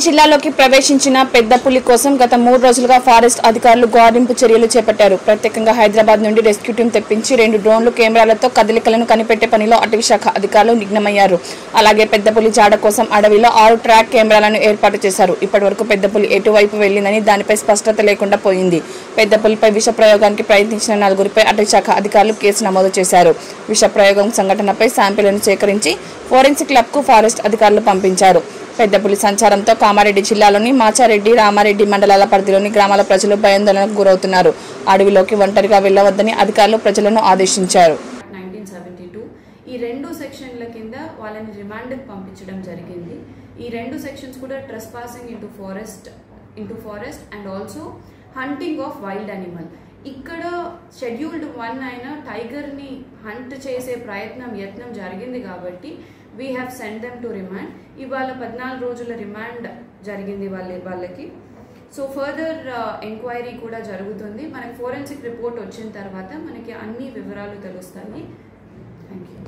జిల్లాలోకి ప్రవేశించిన పెద్ద పులి కోసం గత 3 రోజులుగా ఫారెస్ట్ అధికారులు గాలింపు చర్యలు చేపట్టారు. ప్రత్యేకంగా హైదరాబాద్ నుండి రెస్క్యూ టీం తెప్పించి 2 డ్రోన్లు కెమెరాలతో కదలికలను కనిపెట్టే పనిలో అటవీ శాఖ అధికారులు నిమగ్నమయ్యారు. అలాగే పెద్ద పులి జాడ కోసం అడవిలో 6 ట్రాక్ కెమెరాలను ఏర్పాటు చేశారు. ఇప్పటివరకు పెద్ద పులి ఎటువైపు వెళ్లిందని దానిపై స్పష్టత లేకుండా పోయింది. పెద్ద పులిపై విష ప్రయోగానికి ప్రయత్నించిన 4గురిపై అటవీ శాఖ అధికారులు కేసు నమోదు చేశారు. విష ప్రయోగం సంఘటనపై శాంపిళ్లను సేకరించి ఫోరెన్సిక్ ల్యాబ్కు ఫారెస్ట్ అధికారులు పంపించారు. పెద్ద పులి సంచారంతో కామారెడ్డి జిల్లాలోని మాచారెడ్డి, రామారెడ్డి మండలాల పరిధిలోని గ్రామాల ప్రజలు భయాందోళనకు గురవుతున్నారు. అడవిలోకి ఒంటరిగా వెళ్లవద్దని అధికారులు ప్రజలను ఆదేశించారు. 1972 ఈ 2 సెక్షన్ల కింద వాళ్ళని రిమాండ్కి పంపించడం జరిగింది. ఈ 2 సెక్షన్స్ కూడా trespassing into forest and also hunting of wild animal. ఇక్కడ షెడ్యూల్డ్ 1 అయిన టైగర్ని హంట్ చేసే యత్నం జరిగింది కాబట్టి we have send them to remand. ఇవాళ 14 రోజుల రిమాండ్ జరిగింది వాళ్ళకి. సో ఫర్దర్ ఎంక్వైరీ కూడా జరుగుతుంది. మనకి ఫోరెన్సిక్ రిపోర్ట్ వచ్చిన తర్వాత మనకి అన్ని వివరాలు తెలుస్తాయి. Thank you.